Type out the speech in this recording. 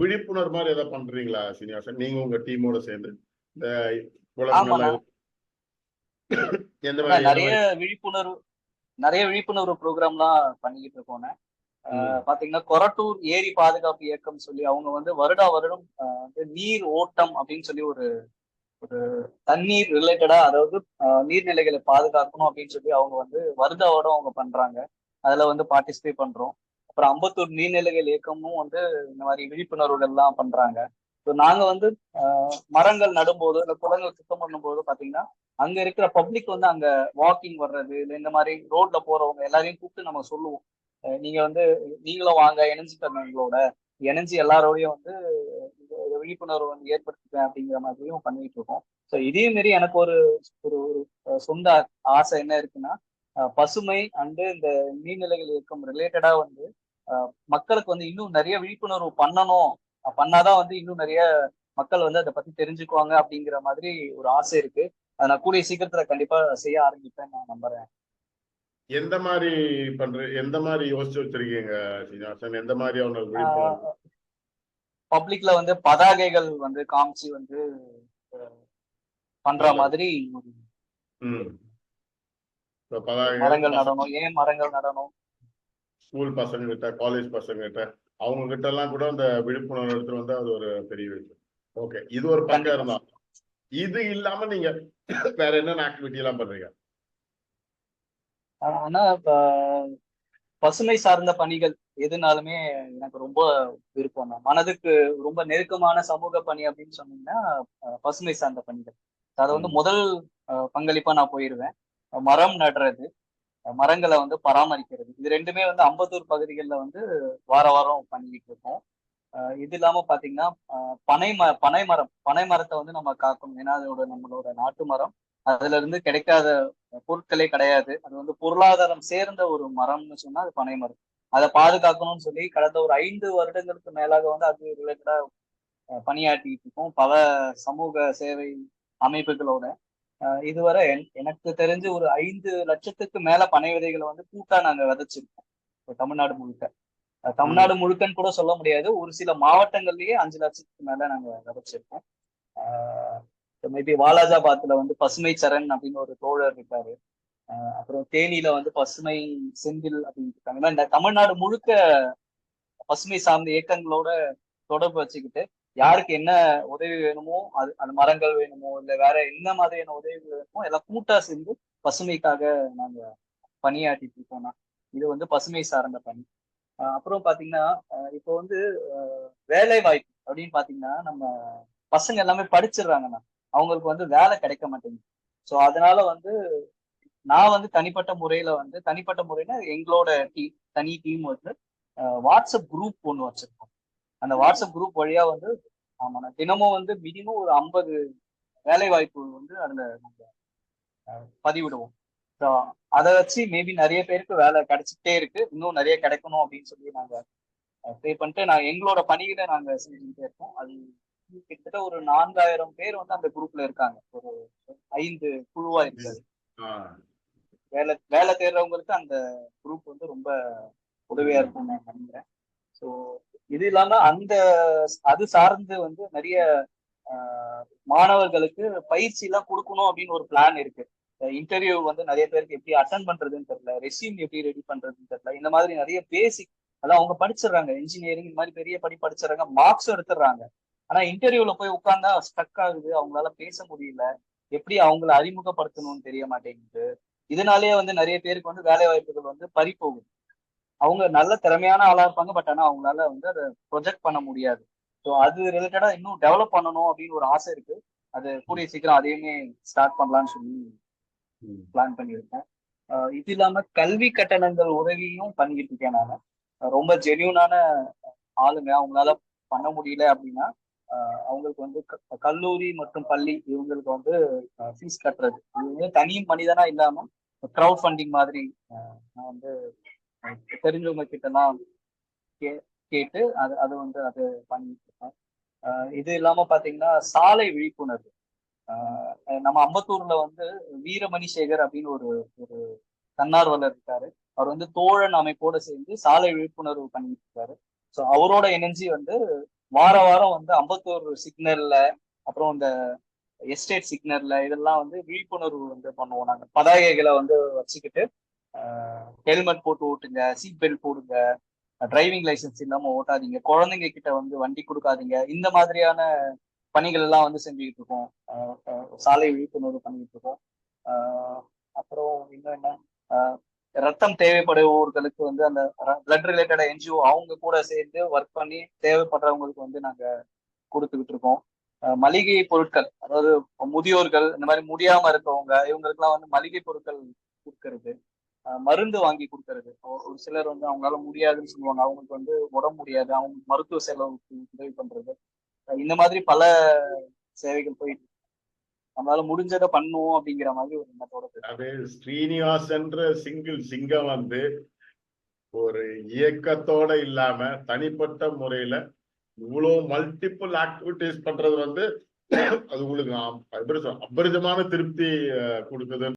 விழிப்புணர்வு மாதிரி ஏதாவது பண்றீங்களா சீனிவாசன், நீங்க உங்க டீமோட சேர்ந்து இந்த ஆமாண்ணா. குளங்கள் எந்த மாதிரி எந்த நிறைய மாதிரி? விழிப்புணர்வு ப்ரோக்ராம்லாம் பண்ணிக்கிட்டு இருக்கோம். ம் பாத்தீங்கன்னா கொரட்டூர் ஏரி பாதுகாப்பு இயக்கம் சொல்லி அவங்க வந்து வருடா வருடம் வந்து நீர் ஓட்டம் அப்படின்னு சொல்லி ஒரு ஒரு தண்ணீர் ரிலேட்டடா, அதாவது நீர்நிலைகளை பாதுகாக்கணும் அப்படின்னு சொல்லி அவங்க வந்து வருட வருடம் அவங்க பண்றாங்க. அதுல வந்து பார்ட்டிசிபேட் பண்றோம். அப்புறம் அம்பத்தூர் நீர்நிலைகள் இயக்கமும் வந்து இந்த மாதிரி விழிப்புணர்வுகள் எல்லாம் பண்றாங்க. ஸோ நாங்க வந்து மரங்கள் நடும்போது இல்லை குளங்கள் சுத்தம் பண்ணும்போது பாத்தீங்கன்னா அங்க இருக்கிற பப்ளிக் வந்து அங்க வாக்கிங் வர்றது இல்லை இந்த மாதிரி ரோட்ல போறவங்க எல்லாரையும் கூப்பிட்டு நம்ம சொல்லுவோம். நீங்க வந்து நீங்களும் வாங்க இணைஞ்சுக்கணும், எங்களோட இணைஞ்சு எல்லாரோடையும் வந்து விழிப்புணர்வு வந்து ஏற்படுத்திப்பேன் அப்படிங்கிற மாதிரியும் பண்ணிட்டு இருக்கோம். ஸோ இதே மாரி எனக்கு ஒரு ஒரு ஒரு சொந்த ஆசை என்ன இருக்குன்னா, பசுமை அண்டு இந்த நீர்நிலைகள் இயக்கம் ரிலேட்டடா வந்து மக்களுக்கு வந்து இன்னும் நிறைய விழிப்புணர்வு பண்ணணும். பண்ணாதான் வந்து இன்னும் நிறைய மக்கள் வந்து அதை பத்தி தெரிஞ்சுக்குவாங்க அப்படிங்கிற மாதிரி ஒரு ஆசை இருக்கு. அதை நான் கூடிய சீக்கிரத்துல கண்டிப்பா செய்ய ஆரம்பிப்பேன் நான் நம்புறேன். எந்த மாதிரி எந்த மாதிரி யோசிச்சு வச்சிருக்கீங்க சீனிவாசன், எந்த மாதிரி அவனோட விழிப்புணர்வு? பப்ளிக்ல வந்து பதாகைகள் வந்து காமிச்சு வந்து பண்ற நல்லது. மாதிரி ம் பதாகைகள் மரங்கள் நடணும். ஏன் மரங்கள் நடணும்? ஸ்கூல் பசங்க கிட்ட, காலேஜ் பசங்க கிட்ட, அவங்க கிட்ட எல்லாம் கூட அந்த விழிப்புணர்வு எடுத்துட்டு வந்து அது ஒரு பெரிய விஷயம். ஓகே, இது ஒரு பக்கம் கண்டிப்பா. இருந்தா, இது இல்லாம நீங்க வேற என்னென்ன ஆக்டிவிட்டி எல்லாம் பண்றீங்க? ஆனா இப்ப பசுமை சார்ந்த பணிகள் எதுனாலுமே எனக்கு ரொம்ப விருப்பம் தான். மனதுக்கு ரொம்ப நெருக்கமான சமூக பணி அப்படின்னு சொன்னீங்கன்னா பசுமை சார்ந்த பணிகள். அதை வந்து ம் முதல் பங்களிப்பா நான் போயிருவேன். மரம் நடுறது, மரங்களை வந்து பராமரிக்கிறது, இது ரெண்டுமே வந்து அம்பத்தூர் பகுதிகளில் வந்து வார வாரம் பண்ணிக்கிட்டு இருக்கோம். இது இல்லாம பாத்தீங்கன்னா பனை மரத்தை வந்து நம்ம காக்கணும். ஏன்னா அதோட நம்மளோட நாட்டு மரம், அதுல இருந்து கிடைக்காத பொருட்களே கிடையாது. அது வந்து பொருளாதாரம் சேர்ந்த ஒரு மரம்னு சொன்னா அது பனை மரம். அதை பாதுகாக்கணும்னு சொல்லி கடந்த ஒரு 5 வருடங்களுக்கு மேலாக வந்து அது ரிலேட்டடா பணியாற்றிட்டு இருக்கோம் பல சமூக சேவை அமைப்புகளோட. இதுவரை எனக்கு தெரிஞ்சு ஒரு 5 லட்சத்துக்கு மேல பனை விதைகளை வந்து கூட்டா நாங்க விதைச்சிருக்கோம் தமிழ்நாடு முழுக்க. ம் தமிழ்நாடு முழுக்கன்னு கூட சொல்ல முடியாது, ஒரு சில மாவட்டங்கள்லயே 5 லட்சத்துக்கு மேல நாங்க விதைச்சிருக்கோம். மேபி வாலாஜாபாத்ல வந்து பசுமை சரண் அப்படின்னு ஒரு தோழர் இருக்காரு. அப்புறம் தேனியில வந்து பசுமை செந்தில் அப்படின்னு இருக்காங்க. இந்த தமிழ்நாடு முழுக்க பசுமை சார்ந்த இயக்கங்களோட தொடர்பு வச்சுக்கிட்டு யாருக்கு என்ன உதவி வேணுமோ, அது மரங்கள் வேணுமோ இல்லை வேற என்ன மாதிரியான உதவி வேணுமோ எல்லாம் கூட்டா சேர்ந்து பசுமைக்காக நாங்க பணியாற்றிட்டு இருக்கோம்னா இது வந்து பசுமை சார்ந்த பணி. அப்புறம் பாத்தீங்கன்னா இப்போ வந்து வேலை வாய்ப்பு அப்படின்னு பாத்தீங்கன்னா நம்ம பசங்க எல்லாமே படிச்சிடுறாங்கண்ணா, அவங்களுக்கு வந்து வேலை கிடைக்க மாட்டேங்குது. ஸோ அதனால வந்து நான் வந்து தனிப்பட்ட முறையில எங்களோட தனி டீம் வந்து வாட்ஸ்அப் குரூப் ஒன்று வச்சிருக்கோம். அந்த வாட்ஸ்அப் குரூப் வழியா வந்து ஆமா தினமும் வந்து மினிமம் ஒரு 50 வேலை வாய்ப்பு வந்து அதுல நாங்க பதிவிடுவோம். ஸோ அதை வச்சு மேபி நிறைய பேருக்கு வேலை கிடைச்சிட்டே இருக்கு, இன்னும் நிறைய கிடைக்கணும் அப்படின்னு சொல்லி நாங்க பே பண்ணிட்டு எங்களோட பணிகளை நாங்க செஞ்சுக்கிட்டே இருக்கோம். அது கிட்டத்தட்ட ஒரு 4000 பேர் வந்து அந்த குரூப்ல இருக்காங்க. ஒரு 5 குழுவா இருக்காது. வேலை வேலை தேடுறவங்களுக்கு அந்த குரூப் வந்து ரொம்ப உதவியா இருக்கும்னு நான் நினைக்கிறேன். ஸோ இது இல்லாம அது சார்ந்து வந்து நிறைய மாணவர்களுக்கு பயிற்சி எல்லாம் கொடுக்கணும் அப்படின்னு ஒரு பிளான் இருக்கு. இன்டர்வியூ வந்து நிறைய பேருக்கு எப்படி அட்டன் பண்றதுன்னு தெரியல, ரெஸ்யூம் எப்படி ரெடி பண்றதுன்னு தெரியல. இந்த மாதிரி நிறைய பேசிக் அதான் அவங்க படிச்சிடுறாங்க, இன்ஜினியரிங் இந்த மாதிரி பெரிய படி படிச்சிடறாங்க, மார்க்ஸும் எடுத்துடுறாங்க. ஆனா இன்டர்வியூல போய் உட்கார்ந்தா ஸ்டக் ஆகுது, அவங்களால பேச முடியல, எப்படி அவங்கள அறிமுகப்படுத்தணும்னு தெரிய மாட்டேங்குது. இதனாலேயே வந்து நிறைய பேருக்கு வந்து வேலை வாய்ப்புகள் வந்து பறி போகுது. அவங்க நல்ல திறமையான ஆளா இருப்பாங்க, பட் ஆனா அவங்களால வந்து அதை ப்ரொஜெக்ட் பண்ண முடியாது. ஸோ அது ரிலேட்டடா இன்னும் டெவலப் பண்ணணும் அப்படின்னு ஒரு ஆசை இருக்கு. அது கூடிய சீக்கிரம் அதையுமே ஸ்டார்ட் பண்ணலாம்னு சொல்லி பிளான் பண்ணியிருக்கேன். இது இல்லாம கல்வி கட்டணங்கள் உதவியும் பண்ணிக்கிட்டு இருக்கேன் நான். ரொம்ப ஜென்யூனான ஆளுங்க அவங்களால பண்ண முடியல அப்படின்னா அவங்களுக்கு வந்து கல்லூரி மற்றும் பள்ளி இவங்களுக்கு வந்து ஃபீஸ் கட்டுறது, இது வந்து தனி மனிதனா இல்லாம க்ரௌட் ஃபண்டிங் மாதிரி நான் வந்து தெரிஞ்சவங்க கிட்ட எல்லாம் கேட்டு அது வந்து அது பண்ணிட்டு இருக்கேன். இது இல்லாம பாத்தீங்கன்னா சாலை விழிப்புணர்வு. நம்ம அம்பத்தூர்ல வந்து வீரமணி சேகர் அப்படின்னு ஒரு ஒரு தன்னார்வலர் இருக்காரு. அவர் வந்து தோழன் அமைப்போட சேர்ந்து சாலை விழிப்புணர்வு பண்ணிட்டு இருக்காரு. ஸோ அவரோட இணைஞ்சி வந்து வார வாரம் வந்து அம்பத்தூர் சிக்னல்ல, அப்புறம் இந்த எஸ்டேட் சிக்னல்ல இதெல்லாம் வந்து விழிப்புணர்வு வந்து பண்ணுவோம். நாங்க பதாகைகளை வந்து வச்சுக்கிட்டு ஹெல்மெட் போட்டு ஓட்டுங்க, சீட் பெல்ட் போடுங்க, டிரைவிங் லைசன்ஸ் இல்லாம ஓட்டாதீங்க, குழந்தைங்க கிட்ட வந்து வண்டி கொடுக்காதீங்க, இந்த மாதிரியான பணிகள் எல்லாம் வந்து செஞ்சுக்கிட்டு இருக்கோம். சாலை விழிப்புணர்வு பண்ணிக்கிட்டு இருக்கோம். அப்புறம் இன்னும் என்ன, ரத்தம் தேவைப்படுபவர்களுக்கு வந்து அந்த பிளட் ரிலேட்டட் என்ஜிஓ அவங்க கூட சேர்ந்து ஒர்க் பண்ணி தேவைப்படுறவங்களுக்கு வந்து நாங்க கொடுத்துக்கிட்டு இருக்கோம். மளிகை பொருட்கள், அதாவது முதியோர்கள், இந்த மாதிரி முடியாம இருக்கவங்க, இவங்களுக்குலாம் வந்து மளிகை பொருட்கள் கொடுக்கறது, மருந்து வாங்கி கொடுக்கறது. ஒரு சிலர் வந்து அவங்களால முடியாதுன்னு சொல்லுவாங்க, அவங்களுக்கு வந்து உடம்பு முடியாது, அவங்க மருத்துவ செலவுக்கு உதவி பண்றது, இந்த மாதிரி பல சேவைகள் போயிட்டு நம்மளால முடிஞ்சதை பண்ணுவோம் அப்படிங்கிற மாதிரி ஒரு எண்ணத்தோட இருக்கு. அது ஸ்ரீனிவாசன்ற சிங்கிள் சிங்கம் வந்து ஒரு இயக்கத்தோட இல்லாம தனிப்பட்ட முறையில இவ்வளவு மல்டிபிள் ஆக்டிவிட்டிஸ் பண்றது வந்து அது உங்களுக்கு அபரிதமான திருப்தி கொடுக்குது.